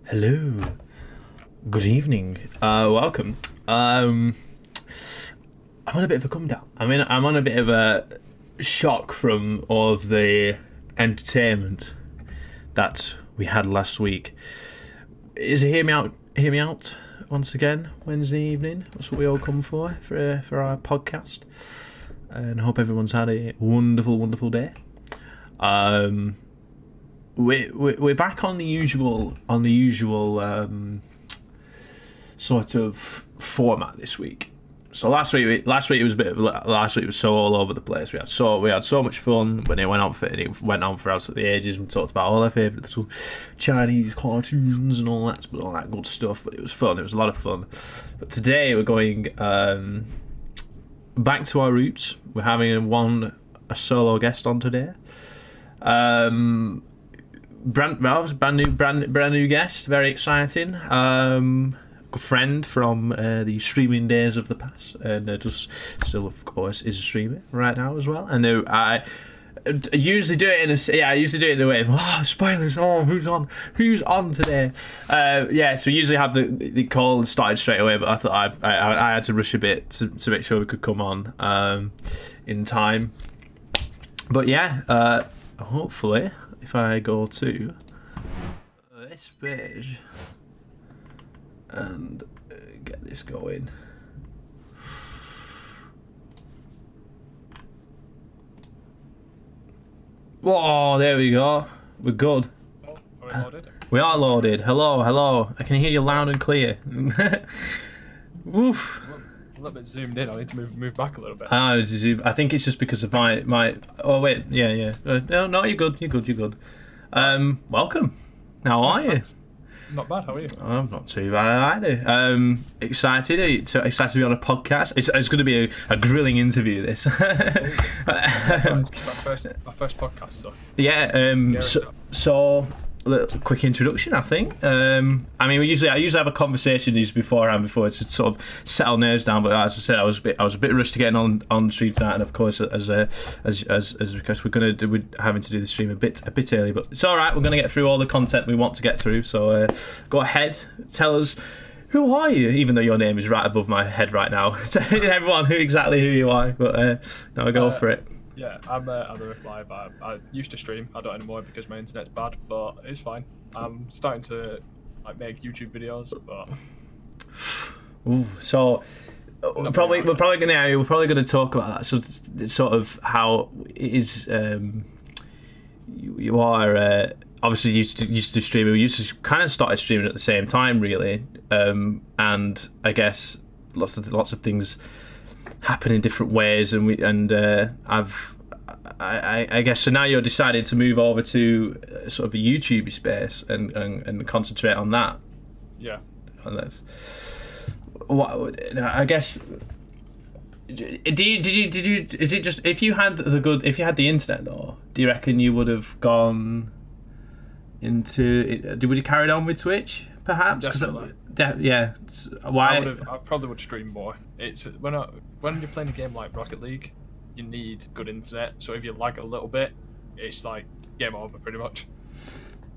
Hello. Good evening. Welcome. I'm on a bit of a come down. I'm on a bit of a shock from all of the entertainment that we had last week. Is it hear me out? Hear me out once again. Wednesday evening. That's what we all come for our podcast. And I hope everyone's had a wonderful, wonderful day. We're back on the usual sort of format this week. So last week it was last week was so all over the place. We had so much fun when it went on for absolutely ages. We talked about all our favourite little Chinese cartoons and all that good stuff. But it was fun. It was a lot of fun. But today we're going back to our roots. We're having a solo guest on today. Brand new guest, very exciting. Good friend from the streaming days of the past, and just still, of course, is a streamer right now as well. And I usually do it in a way of, spoilers. Who's on today? So we usually have the call started straight away, but I thought I had to rush a bit to make sure we could come on in time. But yeah, hopefully, if I go to this page and get this going. Whoa, there we go. We're good. Oh, are we loaded? We are loaded. Hello. I can hear you loud and clear. Woof. A little bit zoomed in. I need to move back a little bit. I think it's just because of my. Oh wait, yeah. No, you're good. Welcome. How are you? Not bad. How are you? I'm not too bad either. Excited? Are you excited to be on a podcast? It's going to be a grilling interview. This. my first podcast. So. Yeah. So quick introduction, I think. I usually have a conversation before to sort of settle nerves down. But as I said, I was a bit rushed to getting on stream tonight, and of course, as because we're having to do the stream a bit early. But it's all right. We're gonna get through all the content we want to get through. So go ahead, tell us. Who are you? Even though your name is right above my head right now, tell everyone exactly who you are. But now go for it. Yeah, I'm theriftlive. I used to stream. I don't anymore because my internet's bad, but it's fine. I'm starting to make YouTube videos, but. Ooh, so we're probably gonna talk about that. So it's sort of how it is. You are obviously used to streaming. We used to kind of started streaming at the same time, really, and I guess lots of things happen in different ways, I guess so. Now you're deciding to move over to sort of a YouTube space and concentrate on that. Yeah. And that's what I guess. Did you? Is it just if you had the internet though? Do you reckon you would have gone into? Would you carried on with Twitch? Perhaps. Definitely. Yeah. Why? I probably would stream more. It's when you're playing a game like Rocket League, you need good internet. So if you lag a little bit, it's like game over pretty much.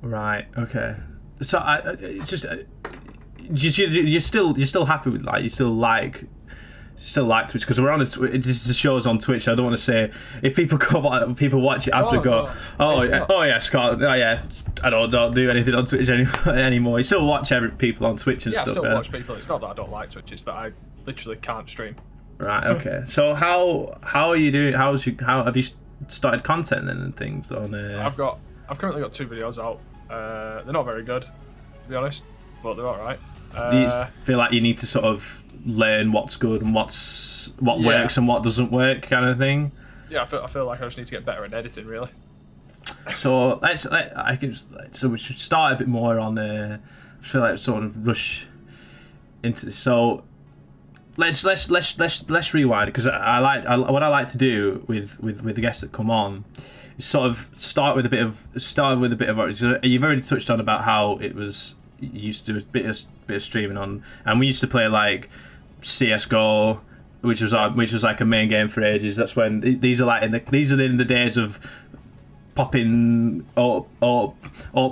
Right. Okay. So it's just you're still happy with you still like Twitch because we're on this show's on Twitch. I don't want to say if people people watch it after Scott. Oh yeah, I don't do anything on Twitch anymore. You still watch people on Twitch and stuff. I still watch people. It's not that I don't like Twitch. It's that I literally can't stream. Right. Okay. So how are you doing? How have you started content and things on? I've currently got 2 videos out. They're not very good, to be honest, but they're all right. Do you feel like you need to sort of learn what's good and what works and what doesn't work, kind of thing? Yeah, I feel like I just need to get better at editing, really. So we should start a bit more on. I feel like sort of rush into this. So let's rewind because what I like to do with the guests that come on is sort of start with a bit of. You've already touched on about how it was. You used to do a bit of streaming on, and we used to play like CS:GO, which was like a main game for ages. That's when these are in the days of popping up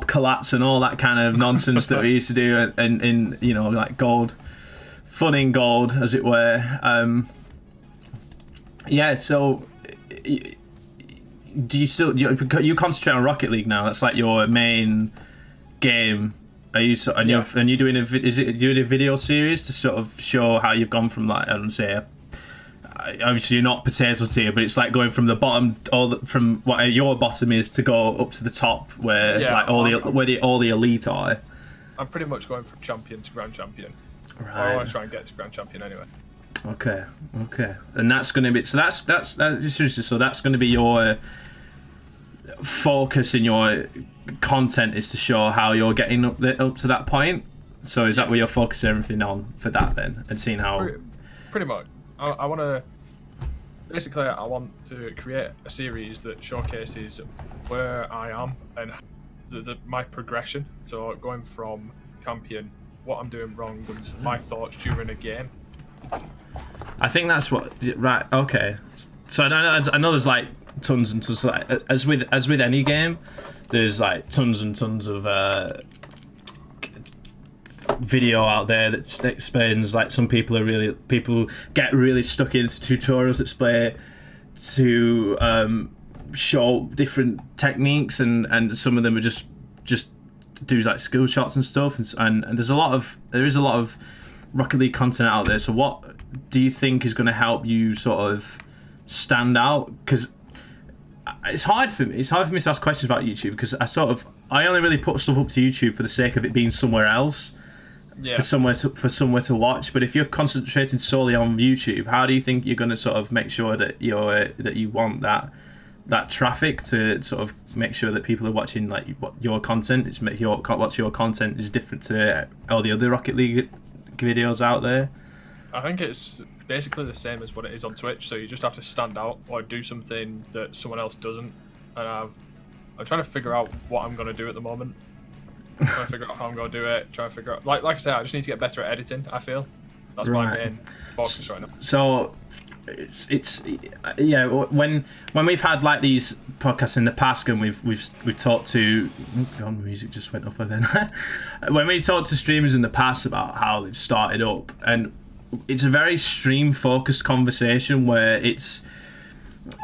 collapse and all that kind of nonsense that we used to do, and in like gold, fun in gold, as it were. Yeah. So, do you concentrate on Rocket League now? That's like your main game. Are you doing is it doing a video series to sort of show how you've gone from, like, I don't say, obviously you're not potato tier, but it's like going from the bottom, from what your bottom is, to go up to the top where all the elite are. I'm pretty much going from champion to grand champion. Right. I want to try and get to grand champion anyway. Okay, and that's going to be so that's so that's going to be your focus in your content, is to show how you're getting up to that point. So is that where you're focusing everything on for that then, and seeing how? Pretty much. I want to basically to create a series that showcases where I am and my progression. So going from champion, what I'm doing wrong, and my thoughts during a game. I think that's what. Right. Okay. So I know there's like tons and tons, like, as with any game, there's like tons and tons of video out there that explains, like, some people get really stuck into tutorials that explain to show different techniques, and some of them are just do like skill shots and stuff, and there is a lot of Rocket League content out there. So what do you think is going to help you sort of stand out? Because it's hard for me to ask questions about YouTube, because I only really put stuff up to YouTube for the sake of it being somewhere else, for somewhere to watch. But if you're concentrating solely on YouTube, how do you think you're going to sort of make sure that you want that traffic to sort of make sure that people are watching, like, what your content is, what's your content is different to all the other Rocket League videos out there? I think it's basically the same as what it is on Twitch. So you just have to stand out or do something that someone else doesn't. And I'm trying to figure out what I'm going to do at the moment. I'm trying to figure out how I'm going to do it. Trying to figure out, like I said, I just need to get better at editing. I feel that's my main focus right now. So it's yeah. When we've had like these podcasts in the past, and we've talked to, oh, music just went up then. When we talked to streamers in the past about how they've started up, and it's a very stream focused conversation where it's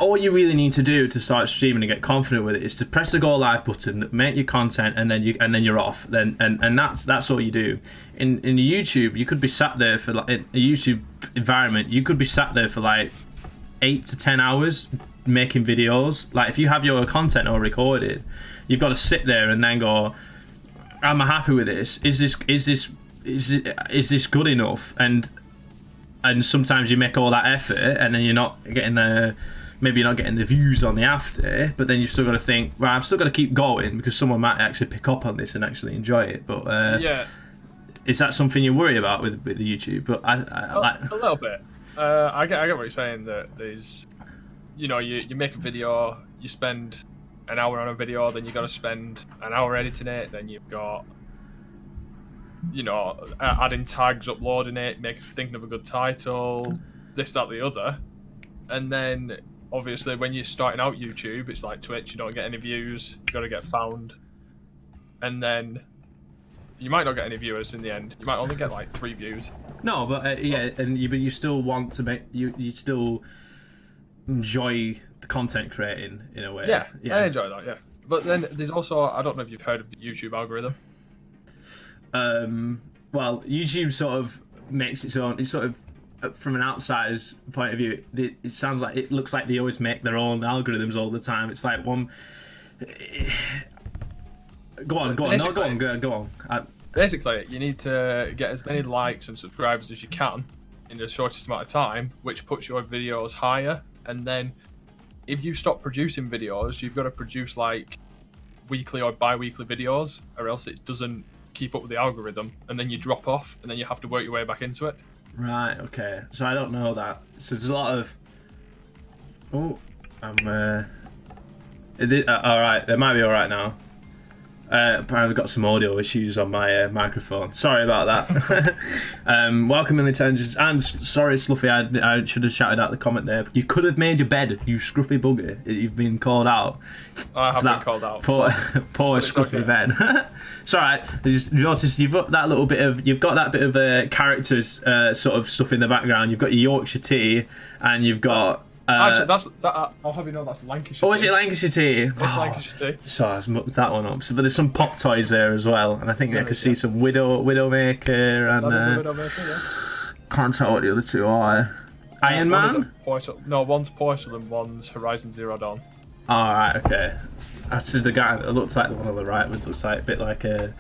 all you really need to do to start streaming and get confident with it is to press the go live button, make your content, and then you're off. Then and that's all you do. In YouTube, you could be sat there for, like, in a YouTube environment, you could be sat there for like 8 to 10 hours making videos. Like, if you have your content all recorded, you've got to sit there and then go, am I happy with this? Is this good enough? And sometimes you make all that effort and then you're not getting maybe you're not getting the views on the after, but then you've still got to think, well, I've still got to keep going because someone might actually pick up on this and actually enjoy it. But is that something you worry about with the YouTube? But I like a little bit. I get what you're saying, that there's, you make a video, you spend an hour on a video, then you got to spend an hour editing it, then you've got, adding tags, uploading it, thinking of a good title, this, that, the other. And then obviously when you're starting out YouTube, it's like Twitch, you don't get any views, you got to get found, and then you might not get any viewers in the end. You might only get like 3 views. No, but but you still want to make you still enjoy the content creating in a way. Yeah, I enjoy that. Yeah, but then there's also, I don't know if you've heard of the YouTube algorithm. Well, YouTube sort of makes its own. It's sort of, from an outsider's point of view, it sounds like it looks like they always make their own algorithms all the time. It's like one. Go on. Basically, you need to get as many likes and subscribers as you can in the shortest amount of time, which puts your videos higher. And then, if you stop producing videos, you've got to produce like weekly or bi-weekly videos, or else it doesn't keep up with the algorithm, and then you drop off, and then you have to work your way back into it. Right. Okay. So I don't know that. So there's a lot of. Oh, all right. They might be all right now. But I've got some audio issues on my microphone. Sorry about that. Welcome in the intelligence. And sorry, Sluffy, I should have shouted out the comment there. You could have made your bed, you scruffy bugger. You've been called out. I have been called out. Poor scruffy bed. It's alright. You notice you've got that little bit of characters sort of stuff in the background. You've got your Yorkshire tea, and you've got. Actually, I'll have you know that's Lancashire. Oh, is it Lancashire tea? It's Lancashire tea. So I've mucked that one up. So, but there's some pop toys there as well, and I think I can see some Widowmaker and. That is a Widowmaker, yeah. Can't tell what the other two are. Iron Man? One's Porcelain, one's Horizon Zero Dawn. All right, okay. Actually, the guy that looks like the one on the right looks like a bit like a.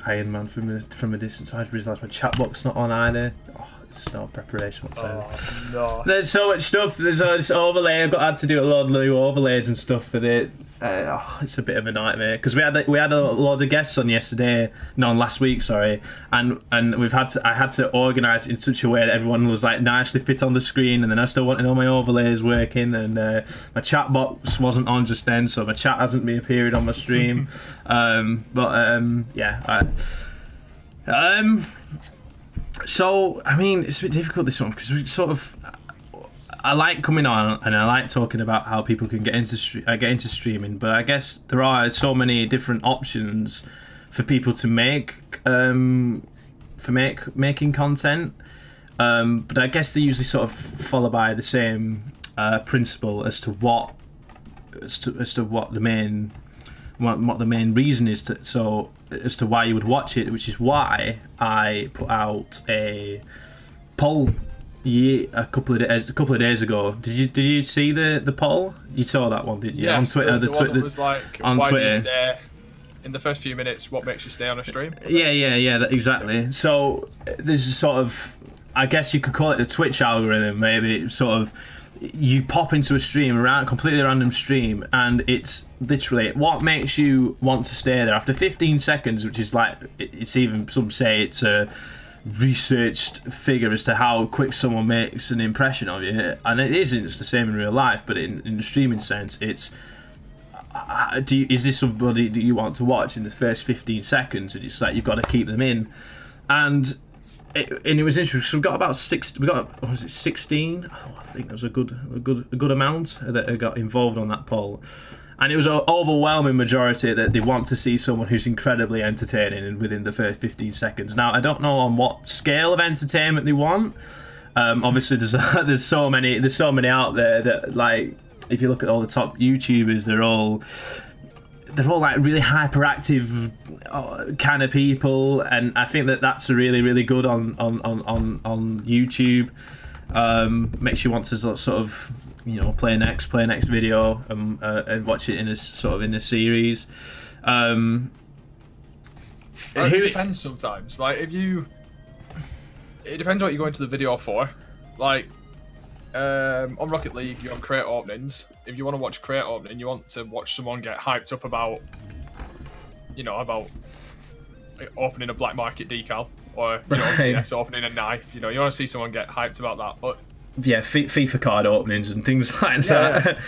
Iron Man from a distance. I just realised my chat box not on either. Oh, it's no preparation whatsoever. Oh, no. There's so much stuff. There's this overlay. I've had to do a lot of new overlays and stuff for the. It's a bit of a nightmare because we had a lot of guests on last week, sorry, and I had to organise it in such a way that everyone was like nicely fit on the screen, and then I still wanted all my overlays working, and my chat box wasn't on just then, so my chat hasn't been appearing on my stream. So I mean, it's a bit difficult this one because we sort of. I like coming on and I like talking about how people can get into streaming, but I guess there are so many different options for people to making content. But I guess they usually sort of follow by the same principle as to what the main reason is as to why you would watch it, which is why I put out a poll. A couple of days ago. Did you see the poll? You saw that one, didn't you? Yeah, on Twitter. The one that was like, on why Twitter. do you stay in the first few minutes? What makes you stay on a stream? Yeah. Exactly. So there's a sort of, I guess you could call it the Twitch algorithm. Maybe sort of, you pop into a stream, completely random stream, and it's literally what makes you want to stay there after 15 seconds, which is like it's even some say it's a researched figure as to how quick someone makes an impression of you, and it isn't. It's the same in real life, but in the streaming sense, it's is this somebody that you want to watch in the first 15 seconds, and it's like you've got to keep them in. And it was interesting. So we got about 16? Oh, I think there was a good amount that got involved on that poll. And it was an overwhelming majority that they want to see someone who's incredibly entertaining and within the first 15 seconds. Now, I don't know on what scale of entertainment they want. Obviously, there's so many out there that, like, if you look at all the top YouTubers, they're all like really hyperactive kind of people, and I think that's really, really good on YouTube. Makes you want to sort of, play next video and watch it in a series. It depends sometimes. Like it depends what you're going to the video for. Like on Rocket League, you have crate openings. If you want to watch crate opening, you want to watch someone get hyped up about opening a black market decal, or CS opening a knife. You want to see someone get hyped about that, but. Yeah, FIFA card openings and things like that.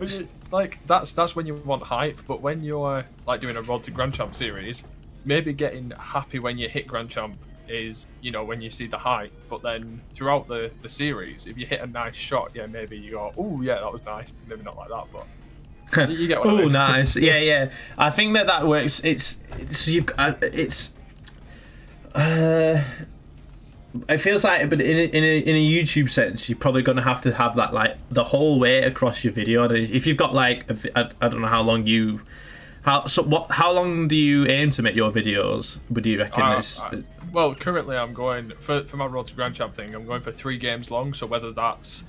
Yeah. Like that's when you want hype, but when you're like doing a Road to Grand Champ series, maybe getting happy when you hit Grand Champ is when you see the hype. But then throughout the series, if you hit a nice shot, yeah, maybe you go, oh yeah, that was nice. Maybe not like that, but you get what I mean. Oh, nice. Yeah. I think that works. It feels like, but in a YouTube sense, you're probably going to have that like the whole way across your video. If you've got like, I don't know how long how long do you aim to make your videos? Would you reckon? Well, currently I'm going for my Road to Grand Champ thing. I'm going for 3 games long. So whether that's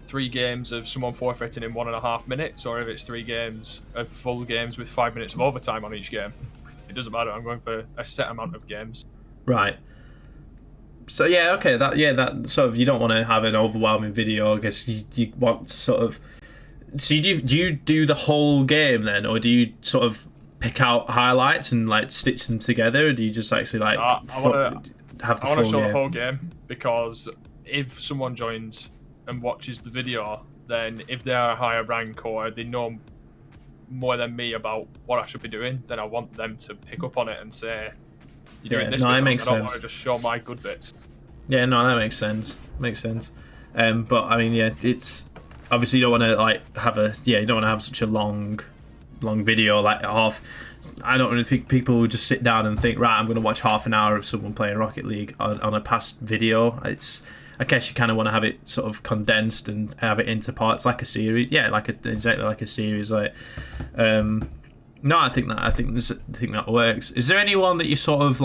3 games of someone forfeiting in 1.5 minutes, or if it's 3 games of full games with 5 minutes of overtime on each game, it doesn't matter. I'm going for a set amount of games. Right. So yeah, okay, that sort of, you don't want to have an overwhelming video. I guess you want to sort of. So do you do the whole game then, or do you sort of pick out highlights and like stitch them together, or do you just actually like have the full game? I want to show the whole game, because if someone joins and watches the video, then if they're a higher rank or they know more than me about what I should be doing, then I want them to pick up on it and say, "You're doing this." No, bit that wrong. makes I don't sense. want to just show my good bits. Yeah, no, that makes sense. But I mean, yeah, it's obviously you don't want to like have you don't want to have such a long video like half. I don't really think people would just sit down and think, right, I'm going to watch half an hour of someone playing Rocket League on a past video. I guess you kind of want to have it sort of condensed and have it into parts like a series. Yeah, exactly like a series. Like, no, I think that works. Is there anyone that you sort of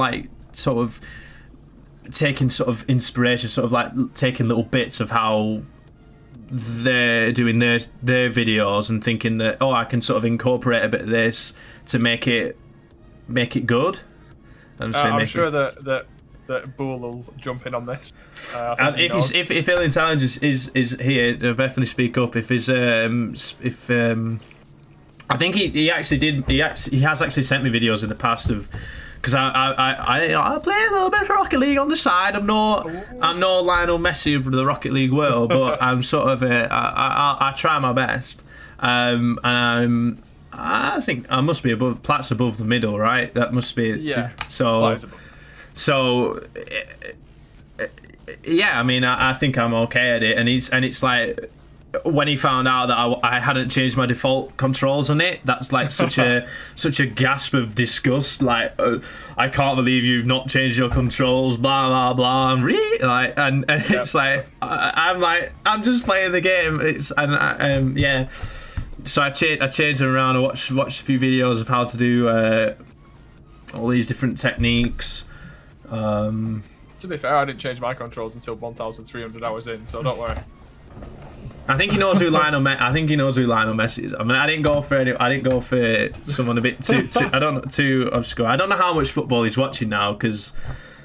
taking sort of inspiration, sort of like taking little bits of how they're doing their videos and thinking that, oh, I can sort of incorporate a bit of this to make it good? I'm sure that Bull will jump in on this. If Alien Challenge is here, they'll definitely speak up. If I think he has actually sent me videos in the past of, because I play a little bit of Rocket League on the side. I'm no Lionel Messi of the Rocket League world, but I'm sort of I try my best. And I think I must be above Plat's above the middle, right? That must be So yeah, I mean, I think I'm okay at it, and it's like when he found out that I hadn't changed my default controls on it, that's like such a gasp of disgust. Like, I can't believe you've not changed your controls. Blah blah blah. And it's like I'm just playing the game. Yeah. So I changed them around. I watched a few videos of how to do all these different techniques. To be fair, I didn't change my controls until 1,300 hours in, so don't worry. I think he knows who Lionel Messi is. I mean, I didn't go for someone a bit too too obscure. I don't know how much football he's watching now, because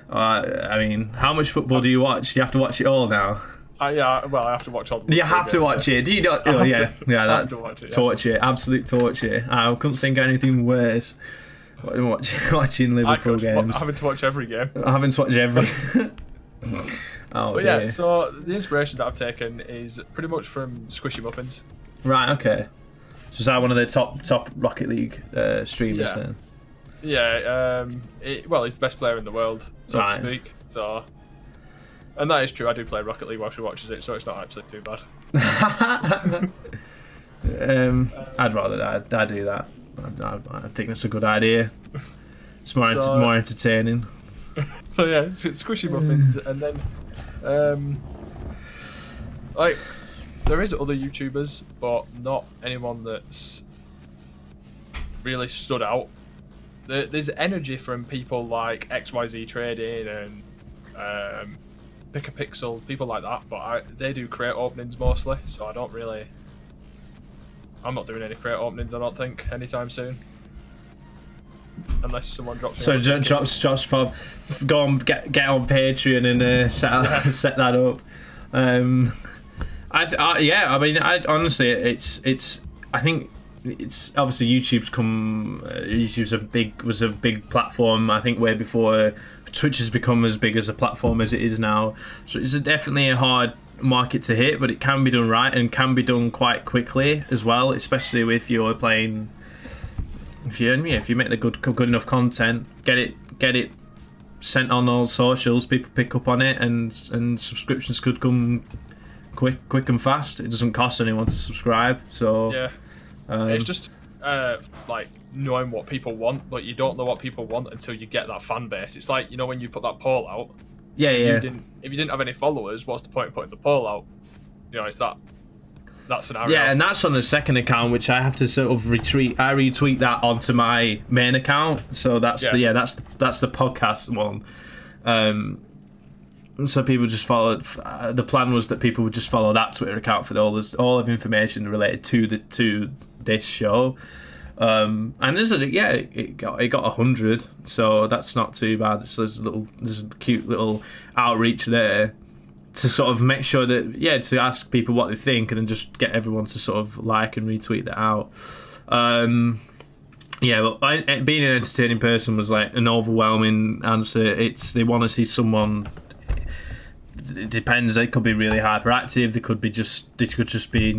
I mean, how much football do you watch? Do you have to watch it all now? Yeah, well, I have to watch all the You have to watch it. Do you not? Oh, yeah, have to watch it, yeah. Torture, absolute torture. I couldn't think of anything worse. Watching Liverpool games. Having to watch every game. Having to watch every. But yeah, so the inspiration that I've taken is pretty much from Squishy Muffins. Right. Okay. So is that one of the top Rocket League streamers then? Yeah. He's the best player in the world, so to speak. So. And that is true. I do play Rocket League while she watches it, so it's not actually too bad. I'd rather I do that. I think that's a good idea. It's more entertaining. So yeah, it's Squishy Muffins, and then like there is other YouTubers, but not anyone that's really stood out. There's energy from people like XYZ Trading and Pick a Pixel, people like that, but they do crate openings mostly, so I'm not doing any crate openings, I don't think, anytime soon. Unless someone drops me. So Josh Pop, go on, get on Patreon and set that up. I mean, honestly, I think it's obviously YouTube's was a big platform. I think way before Twitch has become as big as a platform as it is now. So it's definitely a hard market to hit, but it can be done right and can be done quite quickly as well, especially if you're playing. If you make the good enough content, get it sent on all socials, people pick up on it, and subscriptions could come quick and fast. It doesn't cost anyone to subscribe, so yeah. It's just like knowing what people want, but you don't know what people want until you get that fan base. It's like, when you put that poll out. Yeah. If you didn't have any followers, what's the point of putting the poll out? It's that scenario. Yeah, and that's on the second account, which I have to sort of retweet. I retweet that onto my main account, so that's the podcast one. So people just followed. The plan was that people would just follow that Twitter account for all of information related to this show. And it got 100, so that's not too bad. So there's a cute little outreach there to sort of make sure that to ask people what they think, and then just get everyone to sort of like and retweet that out. But being an entertaining person was like an overwhelming answer. They want to see someone. It depends. They could be really hyperactive. They could just be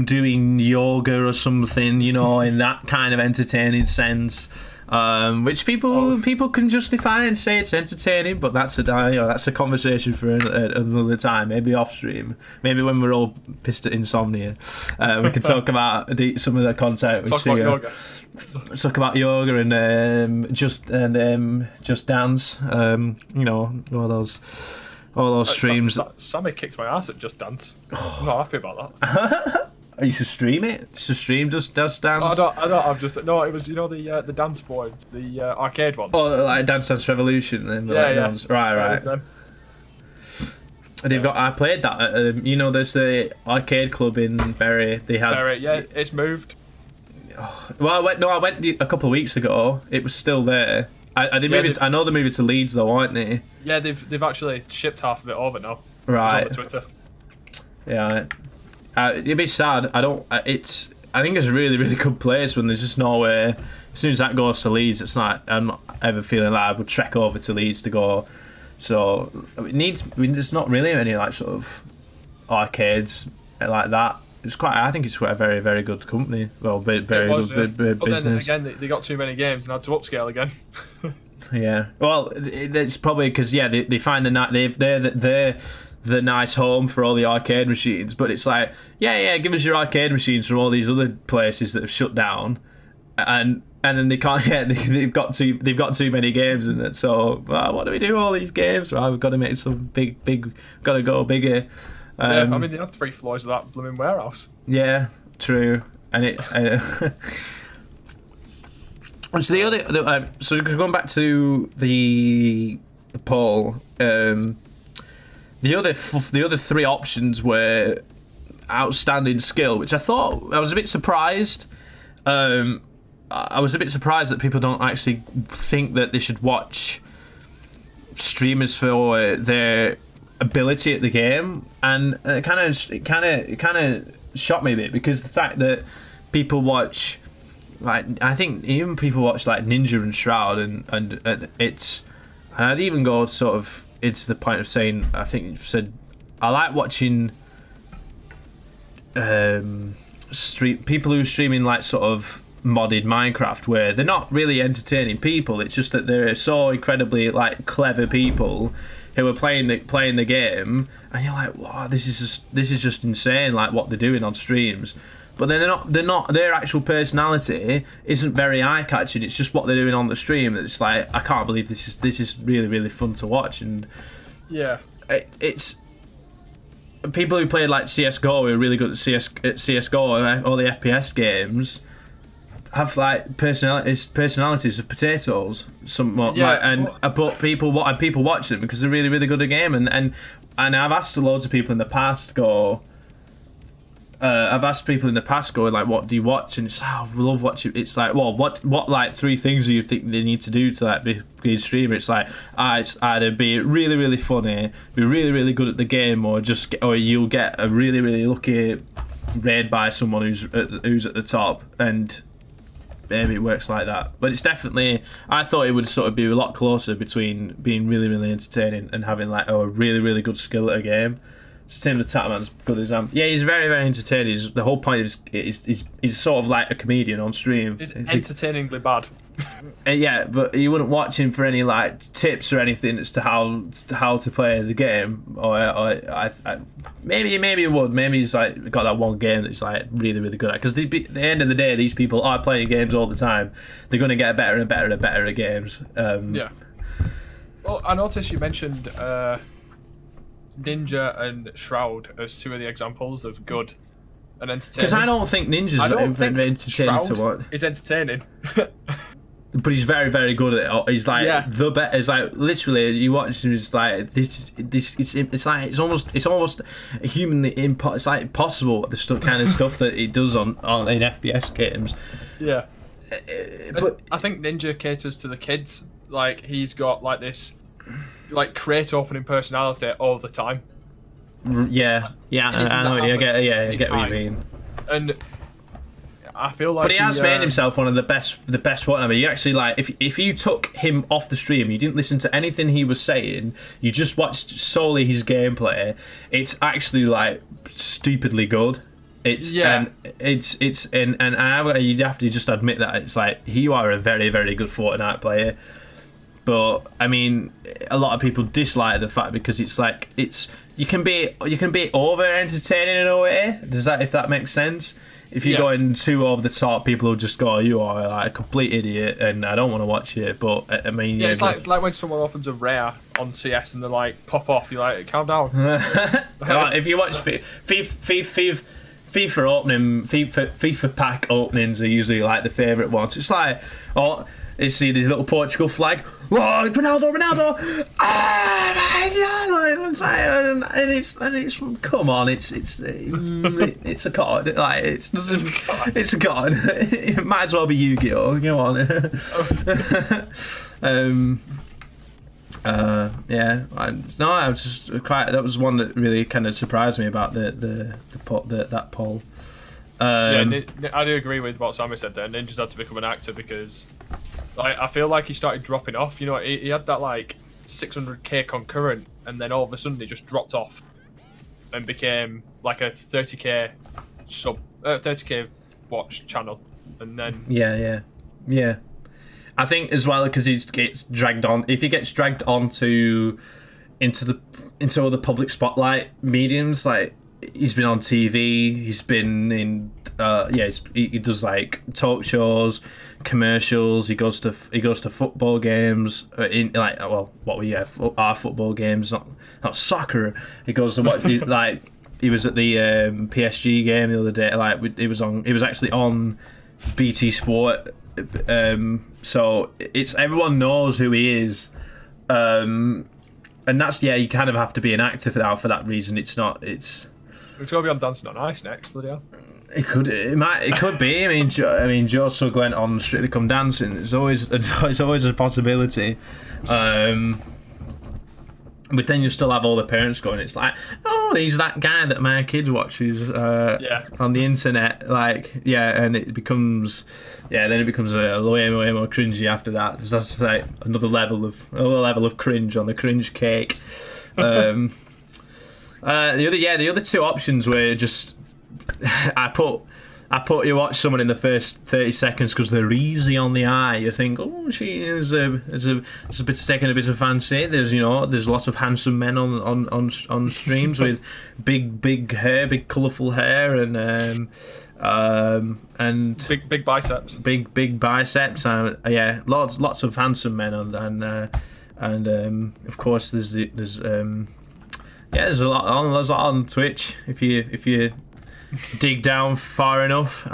doing yoga or something, you know, in that kind of entertaining sense. Which people can justify and say it's entertaining, but that's a conversation for another time, maybe off stream, maybe when we're all pissed at insomnia. We can talk about some of the content. Talk about yoga. Talk about yoga and just dance. You know, all those streams. Sammy kicked my ass at Just Dance. I'm not happy about that. You should stream it. Just stream Just Dance. I don't. It was the dance boards, the arcade ones. Oh, like Dance Revolution. And yeah. Right. They've got. I played that. There's the arcade club in Bury. They had. Bury, yeah, it's moved. Well, I went a couple of weeks ago. It was still there. I know they're moving to Leeds though, aren't they? Yeah, they've actually shipped half of it over now. Right. It's on Twitter. Yeah. It'd be sad. I think it's a really, really good place when there's just nowhere. As soon as that goes to Leeds, I'm not ever feeling like I would trek over to Leeds to go. So there's not really any like sort of arcades like that. I think it's quite a very, very good company. Well, very good business. But then again, they got too many games and had to upscale again. Yeah. Well, it's probably because they find they're the nice home for all the arcade machines, but it's like, give us your arcade machines from all these other places that have shut down, and then they can't get. They've got too many games in it. So what do we do? All these games? Right, we've got to make some big. Got to go bigger. I mean, they had 3 floors of that blooming warehouse. Yeah, true. And so the other, so going back to the poll, the other 3 options were outstanding skill, which I thought I was a bit surprised. I was a bit surprised that people don't actually think that they should watch streamers for their ability at the game, and it kind of shocked me a bit, because the fact that people watch, like, I think even people watch like Ninja and Shroud, and I'd even go sort of into the point of saying, I think you've said, I like watching people who are streaming like sort of modded Minecraft, where they're not really entertaining people, it's just that they're so incredibly like clever people who are playing the game, and you're like, wow, this is just insane, like what they're doing on streams. But then they're not their actual personality isn't very eye catching. It's just what they're doing on the stream. It's like, I can't believe this is really, really fun to watch. And yeah, it's people who play like CS:GO, who are really good at CS:GO, all the FPS games, have like personalities of potatoes, somewhat. Yeah, but people watch them because they're really, really good at the game. And I've asked loads of people in the past like, what do you watch? And it's like, oh, we love watching. It's like, well, what like 3 things do you think they need to do to like be a streamer? It's like, it's either be really, really funny, be really, really good at the game, or you'll get a really, really lucky raid by someone who's at the top, and maybe it works like that. But it's definitely, I thought it would sort of be a lot closer between being really, really entertaining and having like a really, really good skill at a game. So Tim the Tatman's a good example. Yeah, he's very, very entertaining. The whole point is he's sort of like a comedian on stream. He's entertainingly bad. Yeah, but you wouldn't watch him for any like tips or anything as to how to play the game. Or maybe you would. Maybe he's like got that one game that he's like really, really good at. Because at the end of the day, these people are playing games all the time. They're going to get better and better and better at games. Yeah. Well, I noticed you mentioned Ninja and Shroud as 2 of the examples of good and entertaining. Because I don't think Ninja's entertaining to watch. Is entertaining. But he's very, very good at it. He's like the best. It's like literally, you watch him. It's like this. It's like it's almost humanly impossible. It's like impossible the kind of stuff that he does on in FPS games. Yeah, but I think Ninja caters to the kids. Like, he's got like this, like, crate opening personality all the time. Yeah, I know. I get what you mean. And I feel like, but he has made himself one of the best one. I mean, you actually, like, if you took him off the stream, you didn't listen to anything he was saying, you just watched solely his gameplay, it's actually like stupidly good. Yeah. You have to just admit that it's like you are a very, very good Fortnite player. But I mean, a lot of people dislike the fact because it's like you can be over entertaining in a way. If that makes sense? If you're going too over the top, people will just go, oh, "You are like a complete idiot," and I don't want to watch you. But I mean, it's like when someone opens a rare on CS and they're like, "Pop off!" You're like, "Calm down." If you watch FIFA opening, FIFA pack openings are usually like the favourite ones. It's like, you see these little Portugal flag. Whoa, Ronaldo! Oh my God! And it's come on, it's a card. Like it's a card. It might as well be Yu-Gi-Oh. Go on. I was just quite. That was one that really kind of surprised me about that poll. I do agree with what Sammy said there. Ninja's had to become an actor because, like, I feel like he started dropping off. You know, he had that like 600k concurrent, and then all of a sudden he just dropped off and became like a 30k 30k watch channel, and then yeah. I think as well because he gets dragged on. If he gets dragged into all the public spotlight mediums, like he's been on TV, he's been in he does like talk shows, commercials. He goes to football games in like our football games, not soccer. He goes to watch like he was at the PSG game the other day. Like he was actually on BT Sport. So it's everyone knows who he is, and that's you kind of have to be an actor for that reason. It's gonna be on Dancing on Ice next, bloody hell. It could be. I mean, Joe Sugg went on Strictly Come Dancing. It's always a possibility. But then you still have all the parents going. It's like, oh, he's that guy that my kid watches on the internet. Like, and it becomes, then it becomes a way more cringy after that. That's like another level of cringe on the cringe cake. The other two options were just I put you watch someone in the first 30 seconds because they're easy on the eye. You think, oh, she is a bit taking a bit of fancy. There's lots of handsome men on streams with big hair, big colourful hair, and big biceps. Big biceps. Lots of handsome men and of course there's a lot on Twitch. If you dig down far enough,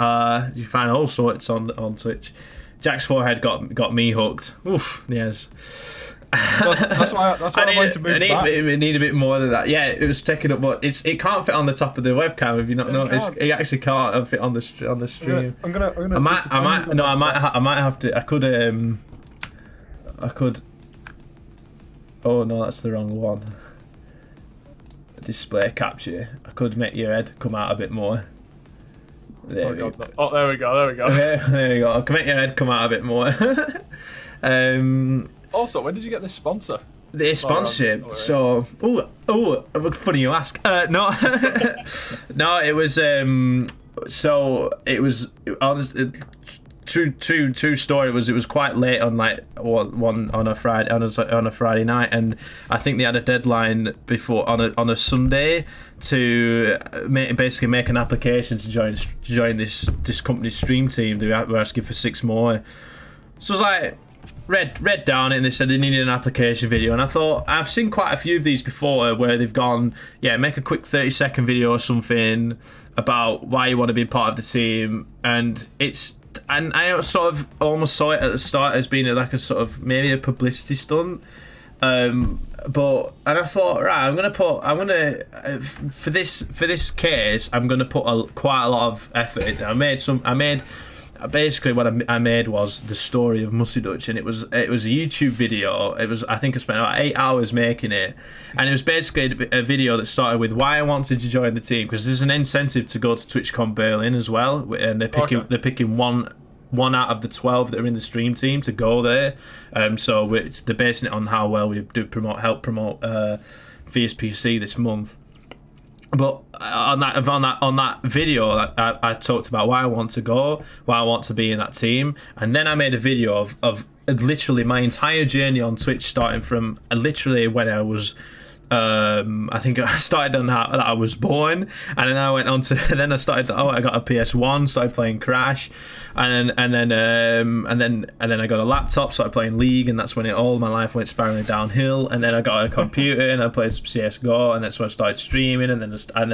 you find all sorts on Twitch. Jack's forehead got me hooked. Oof, yes. That's why I wanted to move back. I need a bit more than that. Yeah, it was taking up, but it can't fit on the top of the webcam. If you not noticed, it actually can't fit on the stream. I might have to. I could. Oh no, that's the wrong one. Display capture. I could make your head come out a bit more. There we go. There we go. There we go. I can make your head come out a bit more. Also, when did you get this sponsor? The sponsorship. So, funny you ask. No, it was. True story. It was quite late on on a Friday night, and I think they had a deadline before on a Sunday to basically make an application to join this company's stream team. They were asking for 6 more. So I was like, read down it, and they said they needed an application video, and I thought I've seen quite a few of these before where they've gone, make a quick 30-second video or something about why you want to be part of the team, and I sort of almost saw it at the start as being like a sort of maybe a publicity stunt, but I thought, right, for this case I'm gonna put quite a lot of effort in. Basically what I made was the story of Mussy Dutch, and it was a YouTube video. I think I spent about 8 hours making it, and it was basically a video that started with why I wanted to join the team, because there's an incentive to go to TwitchCon Berlin as well, and they're picking one out of the 12 that are in the stream team to go there. So they're basing it on how well we do help promote VSPC this month. But on that video, I talked about why I want to go, why I want to be in that team, and then I made a video of literally my entire journey on Twitch, starting from literally when I was. I think I started on that I was born, and then I went on to then I started. I got a PS1, started playing Crash, and then I got a laptop, started playing League, and that's when all my life went spiraling downhill. And then I got a computer, and I played some CS:GO, and that's when I started streaming, and then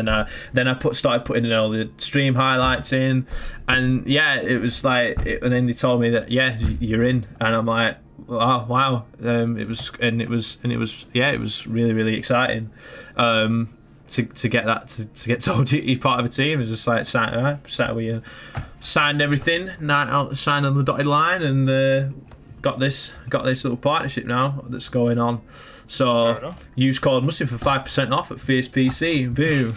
I started putting in all the stream highlights in, and yeah, it was like, and then they told me that you're in, and I'm like. Oh wow! It was it was really, really exciting to get that to get told you're part of a team. It was just like signed everything, signed on the dotted line, and got this little partnership now that's going on. So use code Musty for 5% off at Fierce PC. Boom,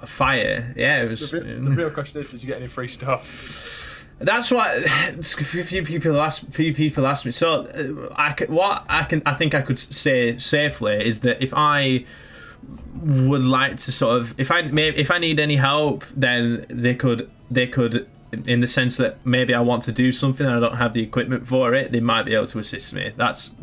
fire! Yeah, it was. The real question is, did you get any free stuff? That's what a few people asked me. So I think I could say safely is that if I would like to sort of if I need any help, then they could in the sense that maybe I want to do something and I don't have the equipment for it, they might be able to assist me. That's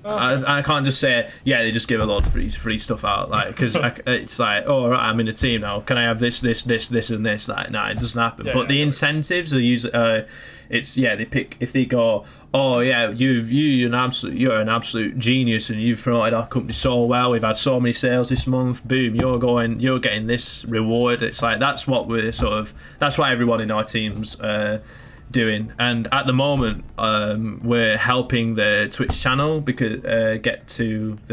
I can't just say they just give a lot of free stuff out, like, because it's like, oh right, I'm in a team now, can I have this and this, like, nah, it doesn't happen. But the incentives are usually they pick, if they go, oh yeah, you're an absolute genius and you've promoted our company so well, we've had so many sales this month, boom, you're getting this reward. It's like, that's what everyone in our teams doing. And at the moment we're helping the Twitch channel because they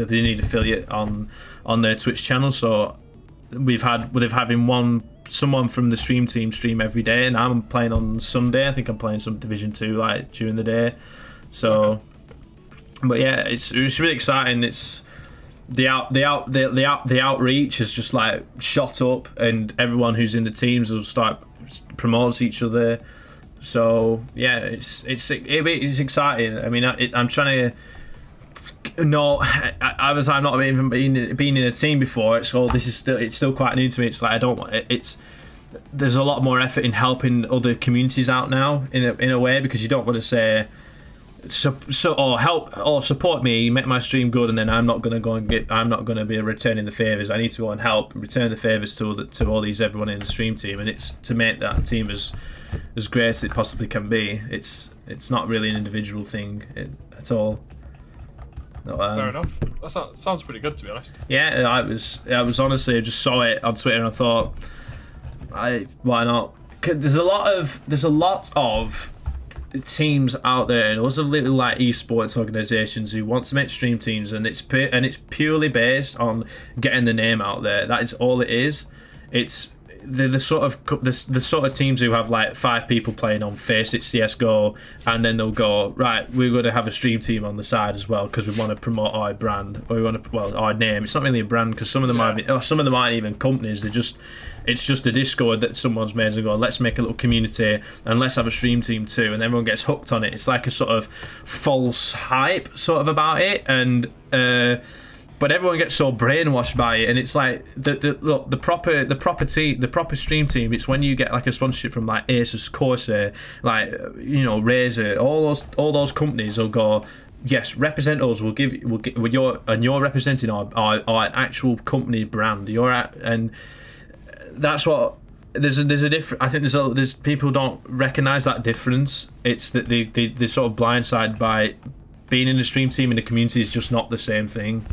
need affiliate on their Twitch channel. So they're having someone from the stream team stream every day, and I'm playing on Sunday. I think I'm playing some Division 2 like during the day. So but yeah, it's really exciting. It's the outreach has just like shot up, and everyone who's in the teams will start promotes each other. So yeah, it's exciting. I mean, I'm trying to. No, I'm not even been in a team before. It's still quite new to me. It's like there's a lot more effort in helping other communities out now in a way, because you don't want to say help or support me, make my stream good, and then I'm not going to be returning the favors. I need to go and help return the favors to everyone in the stream team, and it's to make that team as great as it possibly can be. It's not really an individual thing at all. No, fair enough. That sounds pretty good, to be honest. Yeah, I was honestly, I just saw it on Twitter and I thought, why not? 'Cause there's a lot of teams out there, and lots of little like esports organizations who want to make stream teams, and it's purely based on getting the name out there. That is all it is. It's the sort of teams who have like 5 people playing on Face It CS:GO, and then they'll go, right, we're going to have a stream team on the side as well because we want to promote our brand, or we want to, our name. It's not really a brand, because some of them aren't even companies. It's just a Discord that someone's made and go, let's make a little community and let's have a stream team too, and everyone gets hooked on it. It's like a sort of false hype sort of about it, and but everyone gets so brainwashed by it, and it's like the proper stream team. It's when you get like a sponsorship from like Asus, Corsair, like, you know, Razer, all those companies will go, yes, represent us. You're representing our actual company brand. And that's what there's a different. I think there's people don't recognize that difference. It's that they're sort of blindsided by being in a stream team in the community is just not the same thing.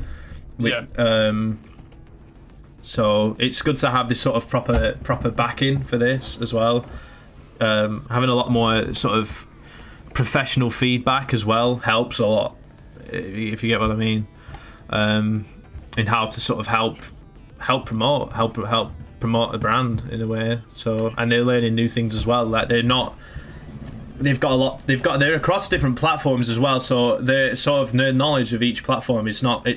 So it's good to have this sort of proper backing for this as well. Having a lot more sort of professional feedback as well helps a lot, if you get what I mean. In how to sort of help promote the brand in a way. So, and they're learning new things as well. Like they're across different platforms as well. So their sort of knowledge of each platform is not.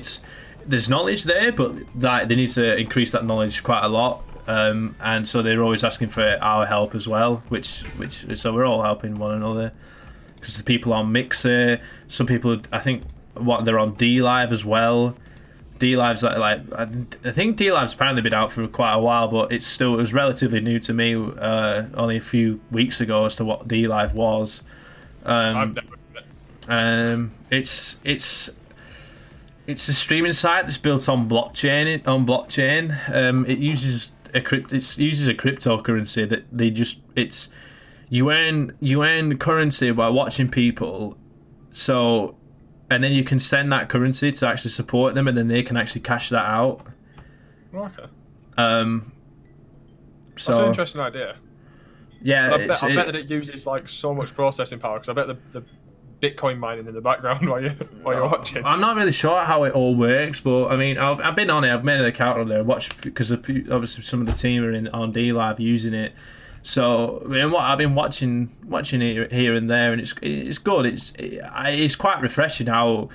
There's knowledge there, but they need to increase that knowledge quite a lot. And so they're always asking for our help as well, which so we're all helping one another. Because the people on Mixer, some people, I think, they're on D Live as well. D-Live's I think D-Live's apparently been out for quite a while, but it was relatively new to me only a few weeks ago as to what D-Live was. I've never done it. It's a streaming site that's built on blockchain. It uses a cryptocurrency that you earn currency by watching people, and then you can send that currency to actually support them, and then they can actually cash that out. Okay. So that's an interesting idea. Yeah, I bet that it uses like so much processing power, because I bet the Bitcoin mining in the background while you're watching. I'm not really sure how it all works, but I mean, I've been on it. I've made an account on there, watched, because obviously some of the team are on D-Live using it. So I mean, I've been watching it here and there, and it's good. It's quite refreshing how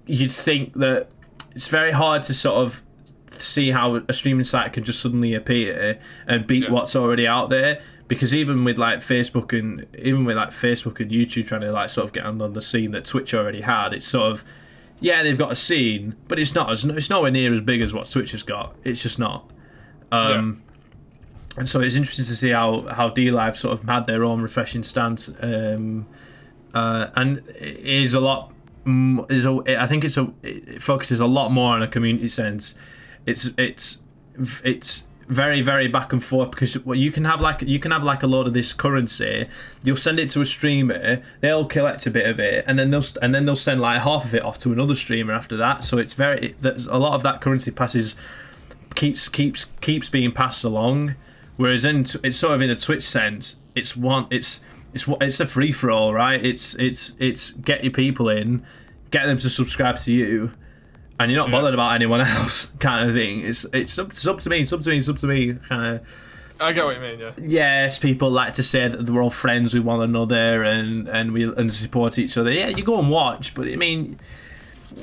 you'd think that it's very hard to sort of see how a streaming site can just suddenly appear and beat what's already out there. Because even with Facebook and YouTube trying to like sort of get on the scene that Twitch already had, it's sort of, yeah, they've got a scene, but it's nowhere near as big as what Twitch has got. It's just not. And so it's interesting to see how D-Live sort of had their own refreshing stance, and it is a lot. I think it focuses a lot more on a community sense. It's very, very back and forth, because you can have like a load of this currency. You'll send it to a streamer, they'll collect a bit of it, and then they'll send like half of it off to another streamer after that. So there's a lot of that currency keeps being passed along. Whereas it's sort of in a Twitch sense, it's a free for all, right? It's get your people in, get them to subscribe to you, and you're not bothered about anyone else, kind of thing. It's up to me, kind of. I get what you mean, yeah. Yes, people like to say that we're all friends with one another and support each other. Yeah, you go and watch, but I mean,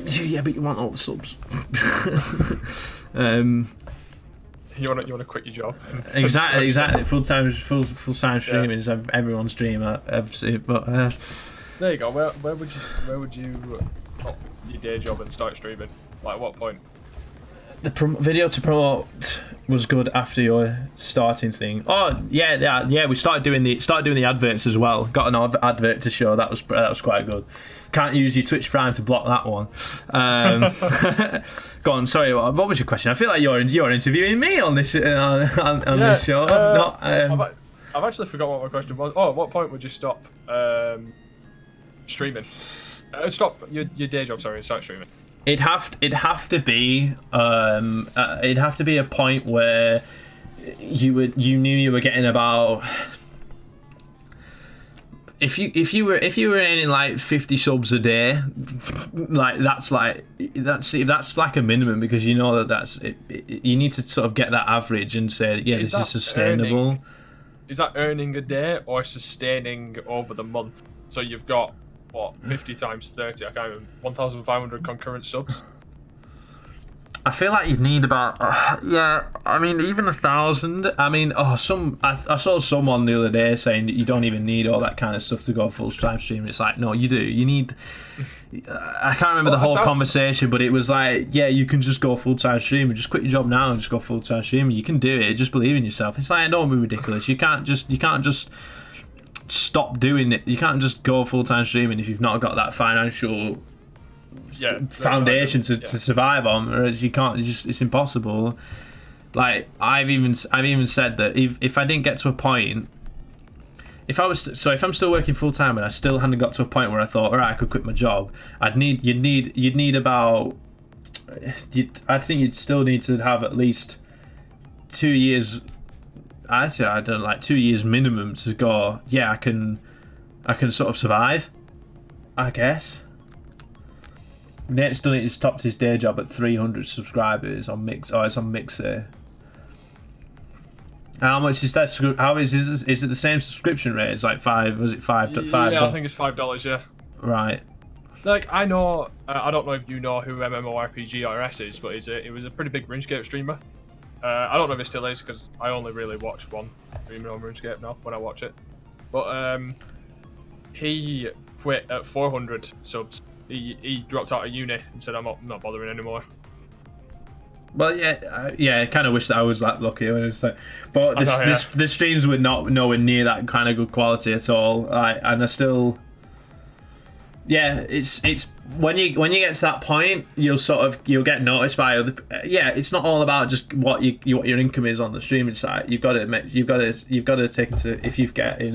yeah, but you want all the subs. You want to quit your job? Exactly. Full time streaming is everyone's dream. But there you go. Where would you stop your day job and start streaming? Like, what point? The video to promote was good after your starting thing. Oh yeah. We started doing the adverts as well. Got an advert to show. That was quite good. Can't use your Twitch Prime to block that one. Go on. Sorry. What was your question? I feel like you're interviewing me on this this show. I've actually forgot what my question was. Oh, at what point would you stop streaming? Stop your day job. Sorry, and start streaming. It'd have to be a point where you knew you were getting about. If you were earning like 50 subs a day, like that's like a minimum, because you know that's it, you need to sort of get that average and say, yeah, this is sustainable. Is that earning a day or sustaining over the month? So you've got what, 50 times 30? I can't remember. 1,500 concurrent subs. I feel like you'd need about I mean, even 1,000. I mean, I saw someone the other day saying that you don't even need all that kind of stuff to go full time streaming. It's like, no, you do. You need. I can't remember the whole conversation, but it was like, yeah, you can just go full time streaming. Just quit your job now and just go full time streaming. You can do it. Just believe in yourself. It's like, don't be ridiculous. You can't just stop doing it. You can't just go full time streaming if you've not got that financial foundation to survive on, or you can't. It's impossible. Like I've even said that if I didn't get to a point, if I'm still working full time and I still hadn't got to a point where I thought, all right, I could quit my job, I think you'd still need to have at least 2 years. I don't know, like 2 years minimum to go. Yeah, I can sort of survive, I guess. Nate's done it. He's topped his day job at 300 subscribers on Mix. Oh, it's on Mixer. How much is that? How is it the same subscription rate? It's like $5. Was it $5? Yeah, I think it's $5. Yeah. Right. Like I know, I don't know if you know who MMORPG RS is, but it was a pretty big RuneScape streamer. I don't know if it still is, because I only really watch one streamer on RuneScape now when I watch it. But he quit at 400 subs. He dropped out of uni and said, I'm not bothering anymore. Well, yeah. I kind of wish that I was that lucky when it's like, but the streams were not nowhere near that kind of good quality at all. Like, and I still, yeah, it's when you get to that point, you'll get noticed by other. Yeah, it's not all about just what your income is on the streaming site. You've got to take into if you're getting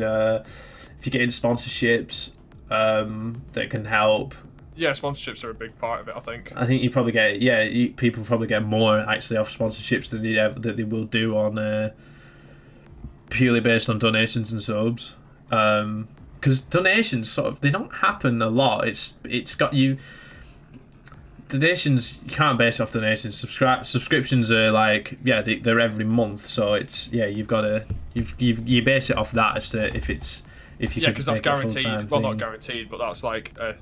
sponsorships that can help. Yeah, sponsorships are a big part of it. I think you probably get people probably get more actually off sponsorships than they will do on purely based on donations and subs. Because donations they don't happen a lot. It's got you. Donations you can't base off donations. Subscriptions are like they're every month, so it's you base it off that as to if you because that's guaranteed. Well, not guaranteed, but that's like a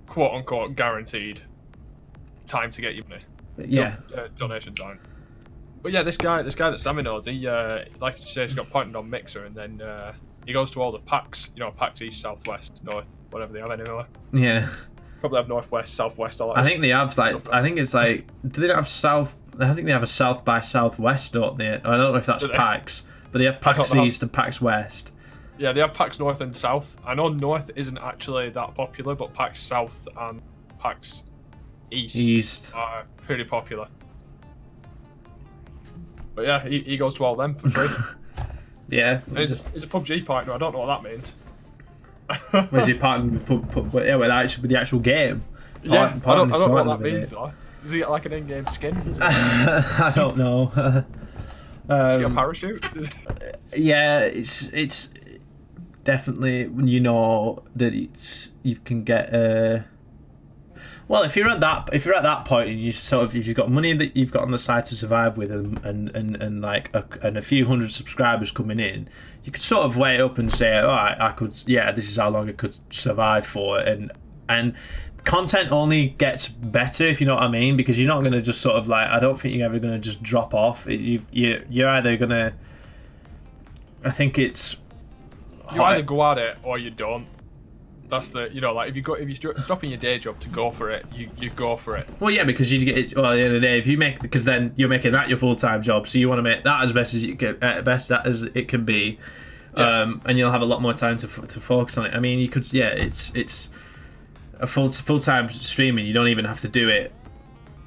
quote unquote guaranteed time to get your money. Yeah, donation time. But yeah, this guy that Sammy knows, he like you say, he's got pointed on Mixer, and then he goes to all the packs. Packs east, south, west, north, whatever they have anywhere. Yeah. Probably have northwest, southwest, all that. I think they have I think it's like, do they not have south? I think they have a south by southwest, don't they? I don't know if that's packs, but they have packs east and packs west. Yeah, they have packs north and south. I know north isn't actually that popular, but packs south and packs east are pretty popular. But yeah, he goes to all them for free. Yeah. And he's a PUBG partner. I don't know what that means. Was he partnered with the actual game? Yeah, I don't know what that means though. Does he get like an in-game skin? I don't know. Does he get a parachute? Yeah, it's definitely when you know that you can get well, if you're at that point and if you've got money that you've got on the side to survive with and like a few hundred subscribers coming in, you could sort of weigh it up and say, all right, this is how long I could survive for, and content only gets better, if you know what I mean, because you're not going to just sort of like, I don't think you're ever going to just drop off. You're either going to, I think it's you either go at it or you don't. That's the like if you're stopping your day job to go for it, you go for it. Well, yeah, because you get it. Well, at the end of the day, because then you're making that your full-time job, so you want to make that as best as you can, as it can be, and you'll have a lot more time to focus on it. I mean, you could, it's a full-time streaming. You don't even have to do it.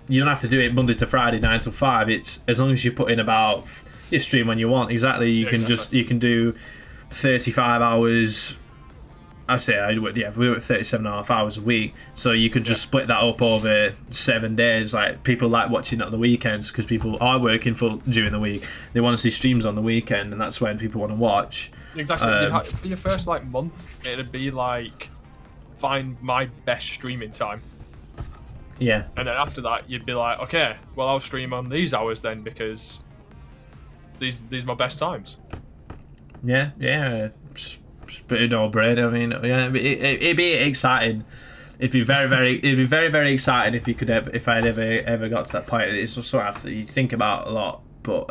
You don't have to do it Monday to Friday 9 till 5. It's as long as you put in about you stream when you want. Exactly, you can do 35 hours. We were 37.5 hours a week, so you could just split that up over 7 days. Like, people like watching it on the weekends because people are working during the week. They want to see streams on the weekend, and that's when people want to watch. Exactly. For your first month, it'd be like find my best streaming time. Yeah. And then after that, you'd be like, okay, well, I'll stream on these hours then because these are my best times. Yeah. Pretty no-brainer. I mean, yeah, it'd be exciting. It'd be very, very exciting if I'd ever got to that point. It's sort of you think about a lot, but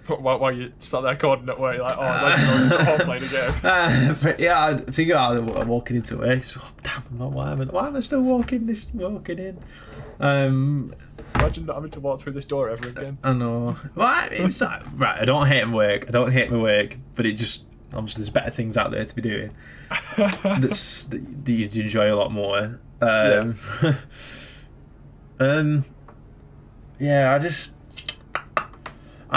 while you sat there coding it, where you're like, I'm going home playing a game. But yeah, I think I'm walking into it. So, damn, why am I still walking in? Imagine not having to walk through this door ever again. I know. Well, it's right. I don't hate my work, but it just. Obviously, there's better things out there to be doing that you enjoy a lot more. I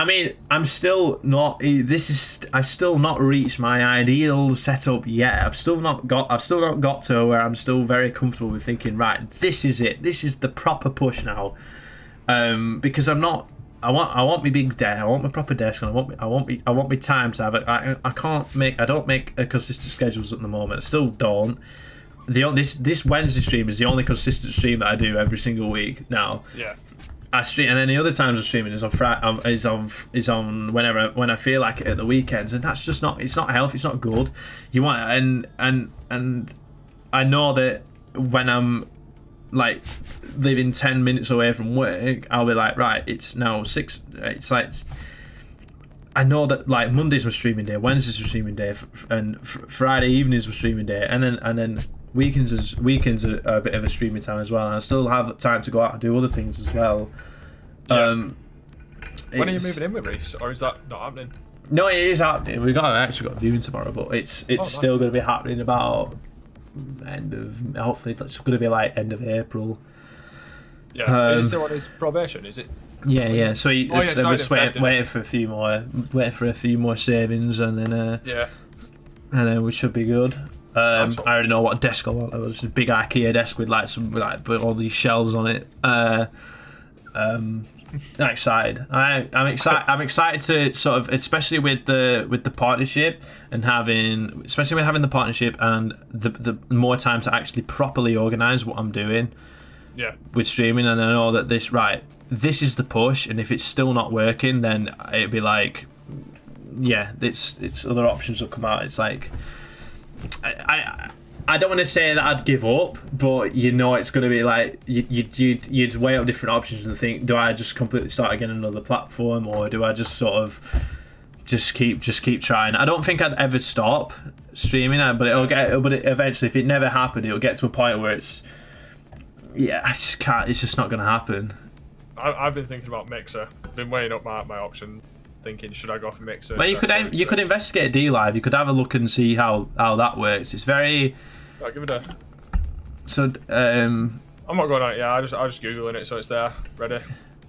mean, I'm still not. I've still not reached my ideal setup yet. I've still not got to where I'm still very comfortable with thinking, right, this is it. This is the proper push now. Because I'm not. I want my big desk. I want my proper desk, and I want my time to have it. I don't make a consistent schedules at the moment. I still don't. This Wednesday stream is the only consistent stream that I do every single week now. Yeah. I stream, and then the other times I'm streaming is on Friday, is on when I feel like it at the weekends, and that's just not. It's not healthy. It's not good. You want and I know that when I'm like living 10 minutes away from work, I'll be like, right, it's now 6. It's like I know that like Monday's my streaming day, Wednesday's my streaming day, and Friday evenings my streaming day, and then weekends are a bit of a streaming time as well, and I still have time to go out and do other things as well. Yeah. When are you moving in with Reese, or is that not happening? No, it is happening. Actually got a viewing tomorrow, but it's still going to be happening about hopefully it's going to be like end of April. Yeah. Is he still on his probation? Is it? Yeah. So I'm just waiting for a few more savings, and then we should be good. I already know what desk I want. It was a big IKEA desk with with all these shelves on it. I'm excited. I'm excited to sort of, especially with the partnership and having the partnership and the more time to actually properly organise what I'm doing. Yeah. With streaming, and I know that this is the push, and if it's still not working, then it'd be like, yeah, it's other options will come out. It's like, I don't want to say that I'd give up, but it's going to be like you'd weigh up different options and think, do I just completely start again another platform, or do I just sort of just keep trying? I don't think I'd ever stop streaming, but eventually, if it never happened, it'll get to a point where I just can't. It's just not going to happen. I've been thinking about Mixer. Been weighing up my option, thinking, should I go for Mixer? Well, you could investigate DLive. You could have a look and see how that works. It's very. Right, give it a. So I'm not going on it. Yeah, I just googling it, so it's there, ready.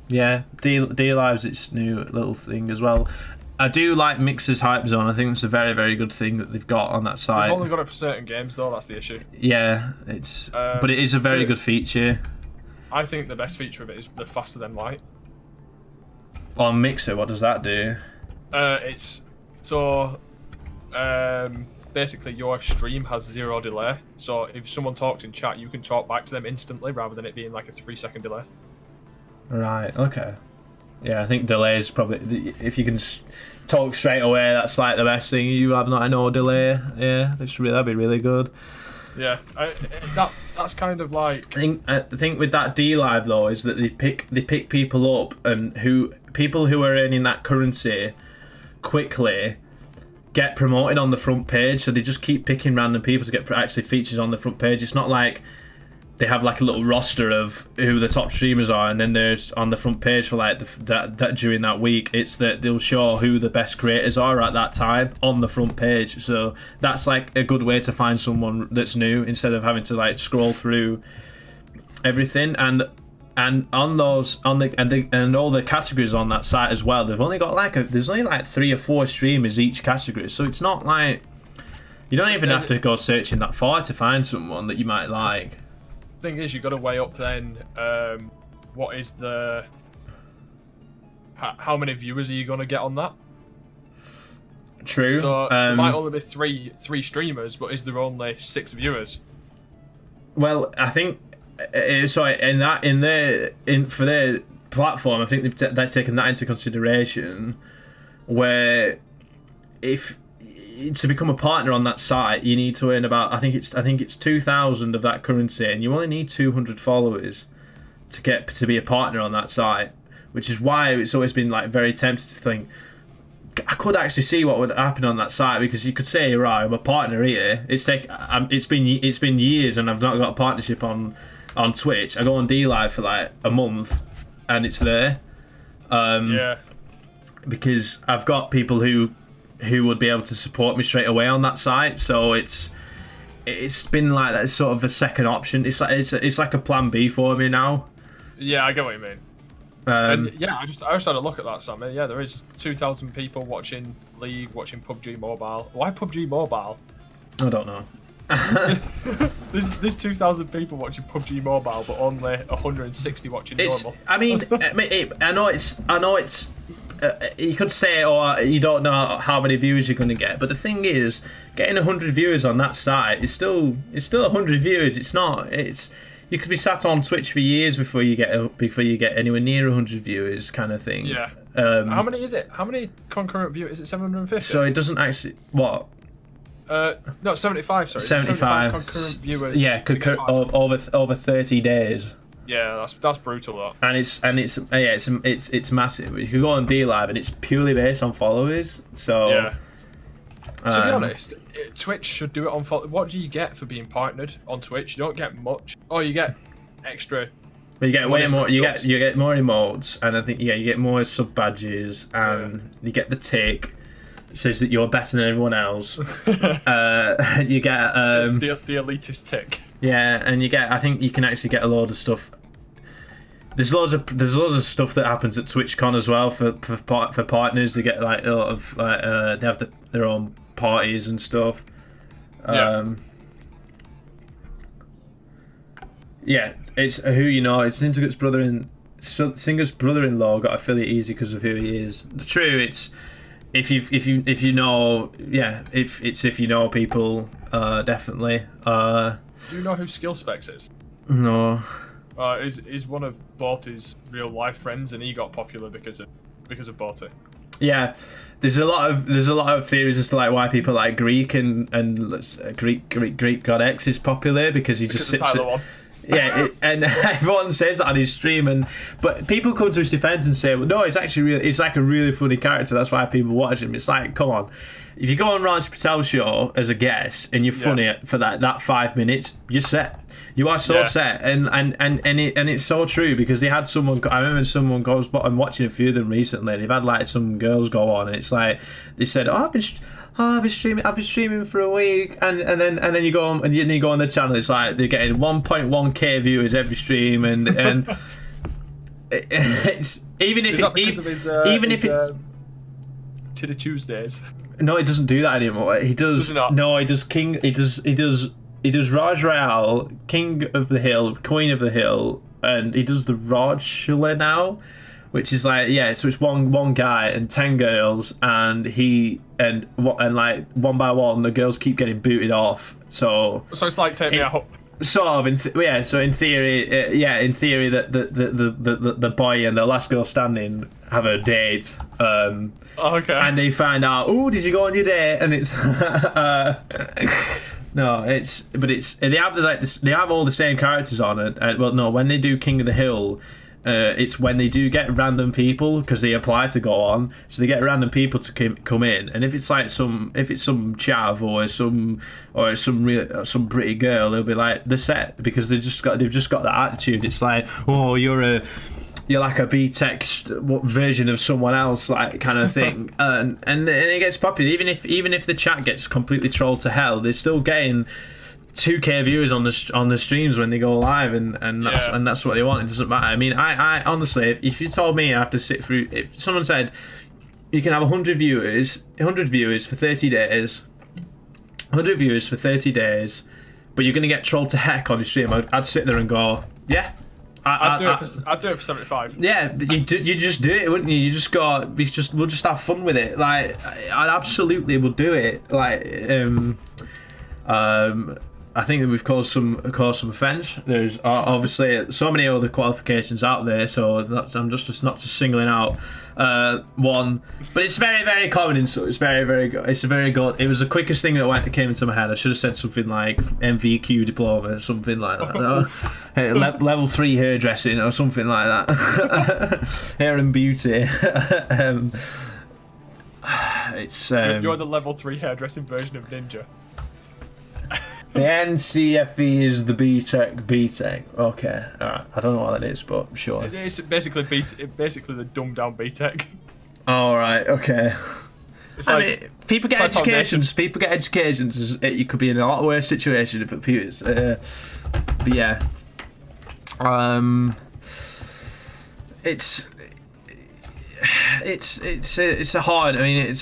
Yeah, DLive's its new little thing as well. I do like Mixer's Hype Zone. I think it's a very, very good thing that they've got on that site. They've only got it for certain games, though. That's the issue. Yeah, but it is a very good feature. I think the best feature of it is the faster than light. On Mixer, what does that do? It's so basically your stream has 0 delay. So if someone talks in chat, you can talk back to them instantly rather than it being like a 3-second delay. Right. Okay. Yeah, I think delay is probably, if you can talk straight away, that's like the best thing. You have no delay. Yeah, that'd be really good. Yeah, that's kind of like. I think with that DLive though is that they pick people up, and people who are earning that currency quickly get promoted on the front page. So they just keep picking random people to get actually features on the front page. It's not like they have like a little roster of who the top streamers are, and then there's on the front page for like that during that week. It's that they'll show who the best creators are at that time on the front page. So that's like a good way to find someone that's new instead of having to like scroll through everything. And on those all the categories on that site as well, they've only got there's only like 3 or 4 streamers each category. So it's not like you don't even have to go searching that far to find someone that you might like. Thing is, you've got to weigh up then what is the how many viewers are you going to get on that? True. So there might only be three streamers, but is there only 6 viewers? Well, I think for their platform, I think they've taken that into consideration, where if to become a partner on that site, you need to earn about I think it's 2,000 of that currency, and you only need 200 followers to be a partner on that site, which is why it's always been like very tempted to think I could actually see what would happen on that site, because you could say, right, I'm a partner here. It's been years and I've not got a partnership on Twitch. I go on DLive for like a month and it's there. Yeah. Because I've got people who would be able to support me straight away on that site, so it's been like that sort of a second option. It's like a plan B for me now. Yeah, I get what you mean. And yeah, I just had a look at that, Sam. Yeah, there is 2,000 people watching League, watching PUBG Mobile. Why PUBG Mobile? I don't know. There's 2,000 people watching PUBG Mobile, but only 160 watching normal. I know it's. You could say, you don't know how many viewers you're going to get, but the thing is, getting 100 viewers on that site is still 100 viewers. You could be sat on Twitch for years before you get anywhere near 100 viewers, kind of thing. Yeah. How many is it? How many concurrent viewers? Is it 750? So it doesn't actually what? No, 75. Sorry, 75 concurrent viewers. Yeah, over 30 days. Yeah, that's brutal. That. And it's massive. You can go on DLive and it's purely based on followers. So yeah. To be honest, Twitch should do it on. What do you get for being partnered on Twitch? You don't get much. Oh, you get extra. But you get way more. You get more emotes, and I think you get more sub badges, and you get the tick. It says that you're better than everyone else. You get the elitist tick. Yeah, and you get. I think you can actually get a load of stuff. There's loads of stuff that happens at TwitchCon as well for partners. They get like a lot of they have their own parties and stuff. Yeah, it's who you know. It's Singer's brother-in-law got affiliate easy because of who he is. True, it's if you know, yeah, if you know people, definitely. Do you know who Skill Specs is? No. He's one of Borty's real life friends, and he got popular because of Borty. Yeah, there's a lot of theories as to like why people like Greek and Greek God X is popular because he just sits. Yeah, and everyone says that on his stream, but people come to his defense and say, well, no, it's actually it's like a really funny character. That's why people watch him. It's like, come on, if you go on Raj Patel's show as a guest and you're funny for that 5 minutes, you're set. You are so set, and it's so true because they had someone. I remember someone goes. I'm watching a few of them recently. They've had like some girls go on, and it's like they said, I've been streaming for a week, and then you go on and you go on the channel. It's like they're getting 1.1k viewers every stream, and it's even if it's Titty Tuesdays. No, he doesn't do that anymore. He does. Does he not? No, he does King. He does Raj Raal, King of the Hill, Queen of the Hill, and he does the Raj Shula now, which is like so it's one guy and 10 girls, and like one by one the girls keep getting booted off. So it's like Take Me Out. Sort of, So in theory, that the boy and the last girl standing have a date. Okay. And they find out, oh, did you go on your date? And it's no, they have all the same characters on it. Well, no, when they do King of the Hill. It's when they do get random people because they apply to go on, so they get random people to come in, and if it's some chav or some pretty girl, they'll be like the set because they've just got that attitude. It's like, oh, you're like a B-Tech version of someone else, like kind of thing, and it gets popular. Even if the chat gets completely trolled to hell, they're still getting 2k viewers on the streams when they go live, and that's what they want. It doesn't matter. I mean, I honestly, if you told me I have to sit through, if someone said you can have 100 viewers for 30 days, but you're going to get trolled to heck on your stream, I'd sit there and go, yeah. I'd do it for 75. Yeah, but you just do it, wouldn't you? You just go. We'll just have fun with it. Like, I absolutely will do it. Like, I think that we've caused some offence. There's obviously so many other qualifications out there, so I'm just not just singling out one. But it's very, very common, so it's very, very good. It's very good. It was the quickest thing that came into my head. I should have said something like MVQ diploma or something like that. Hey, level 3 hairdressing or something like that. Hair and beauty. It's you're the level 3 hairdressing version of Ninja. The NCFE is the B-Tech. Okay, alright. I don't know what that is, but I'm sure. It's basically the dumbed down B-Tech. Alright, okay. It's like, I mean, people get educations. People get educations. You could be in a lot worse situation if it's. But yeah. It's a hard. I mean,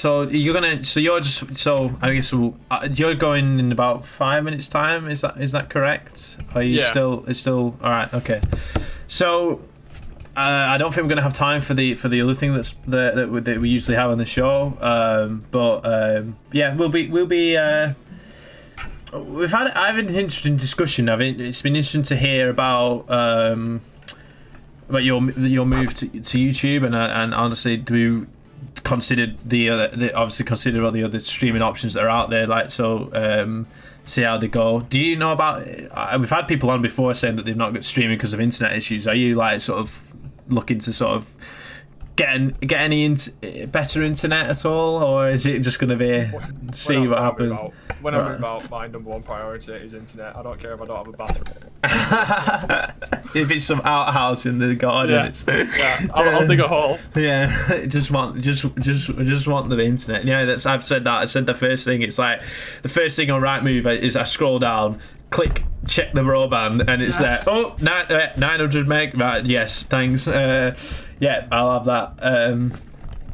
you're going in about 5 minutes time. Is that correct? Are you still? It's still all right. Okay. So I don't think we're gonna have time for the other thing that we usually have on the show. Yeah, we'll be. I've had an interesting discussion. It's been interesting to hear about your move to YouTube, and honestly, do you consider consider all the other streaming options that are out there, like see how they go. Do you know about? We've had people on before saying that they've not got streaming because of internet issues. Are you like sort of looking to sort of get any better internet at all, or is it just going to be see what happens? When I move out, my number one priority is internet. I don't care if I don't have a bathroom. If it's some outhouse in the garden, I'll dig a hole. Yeah, just want the internet. Yeah, I've said that. I said the first thing. It's like the first thing on Rightmove is I scroll down, click, check the broadband, and it's there. Oh, 900 meg. Right, yes, thanks. Yeah, I'll have that.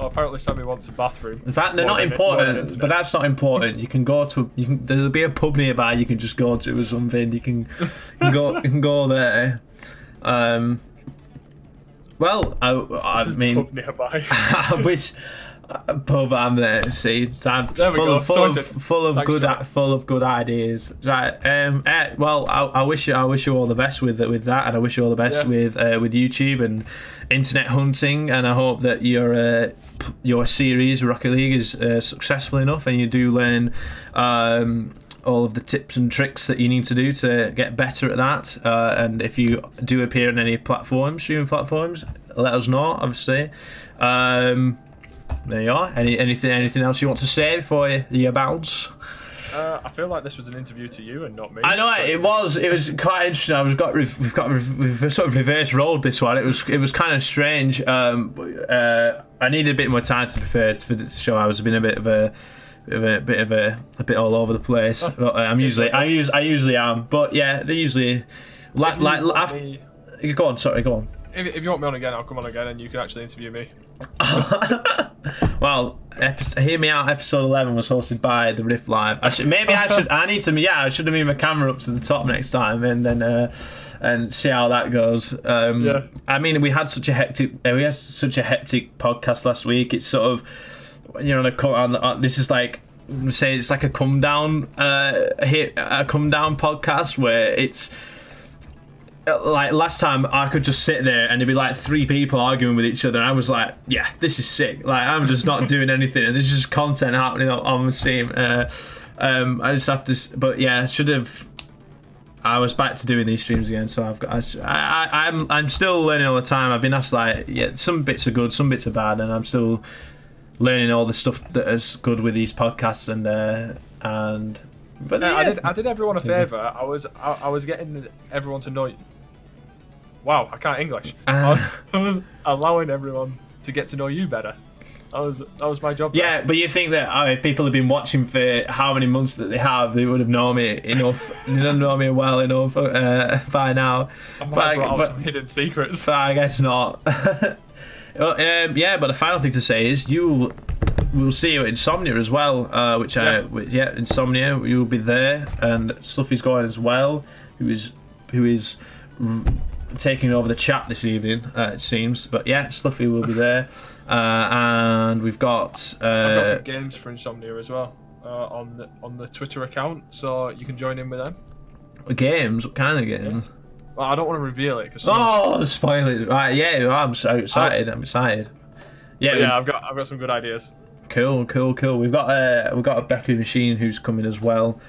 Oh, apparently Sammy wants a bathroom. In fact, they're not important, but that's not important. You can go to there'll be a pub nearby. You can just go to or something. You can go there. Well, I mean, pub nearby. I wish pub I'm there. See, I'm full of good ideas. Right. Well, I wish you all the best with that, and I wish you all the best with YouTube and internet hunting, and I hope that your series Rocket League is successful enough, and you do learn all of the tips and tricks that you need to do to get better at that. And if you do appear on any streaming platforms, let us know. Obviously. There you are. Anything else you want to say before you bounce? I feel like this was an interview to you and not me. I know it was. It was quite interesting. We've sort of reverse rolled this one. It was kind of strange. I needed a bit more time to prepare for this show. I was been a bit all over the place. I usually am. But yeah, they usually go on. Sorry, go on. If you want me on again, I'll come on again, and you can actually interview me. Well, Hear Me Out episode 11 was hosted by The Rift Live. I should have moved my camera up to the top next time and then and see how that goes. I mean, we had such a hectic podcast last week. It's sort of, you know, this is like, say it's like a come down podcast where it's like last time I could just sit there and there'd be like three people arguing with each other, and I was like, yeah, this is sick. Like, I'm just not doing anything, and there's just content happening on the stream. I just have to, but yeah, I was back to doing these streams again, so I'm still learning all the time. I've been asked, like, yeah, some bits are good, some bits are bad, and I'm still learning all the stuff that is good with these podcasts But yeah, I did everyone a favour. I was getting everyone to know. Wow, I can't English. I was allowing everyone to get to know you better. That was my job. Yeah, but you think that if people have been watching for how many months that they would have known me enough. They don't know me well enough by now. I might have brought out some hidden secrets. I guess not. Yeah, but the final thing to say is we'll see you at Insomnia as well, Insomnia, we will be there, and Sluffy's going as well, who is taking over the chat this evening, it seems. But yeah, Sluffy will be there, and we've got I've got some games for Insomnia as well on the Twitter account, so you can join in with them. Games? What kind of games? Yeah. Well, I don't want to reveal it. Spoil it! Right? Yeah, I'm so excited. I'm excited. Yeah, I've got some good ideas. Cool. We've got a Beku machine who's coming as well.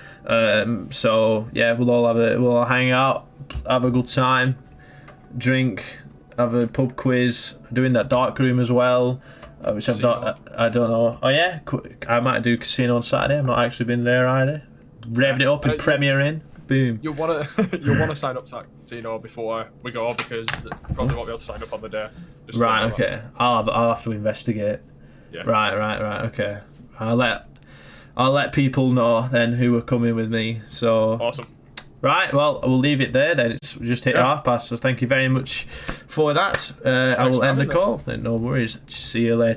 So yeah, we'll all hang out, have a good time, drink, have a pub quiz, doing that dark room as well, which I don't know. Oh yeah, I might do casino on Saturday. I've not actually been there either. Revving it up and premiering. Boom. You'll want to sign up to casino before we go, because you probably won't be able to sign up on the day. Right. Okay. I'll have to investigate. Yeah. Right. Okay. I'll let people know then who are coming with me. So awesome. Right. Well, we'll leave it there then. It's just hit 5:30. So thank you very much for that. I will end the call. No worries. See you later.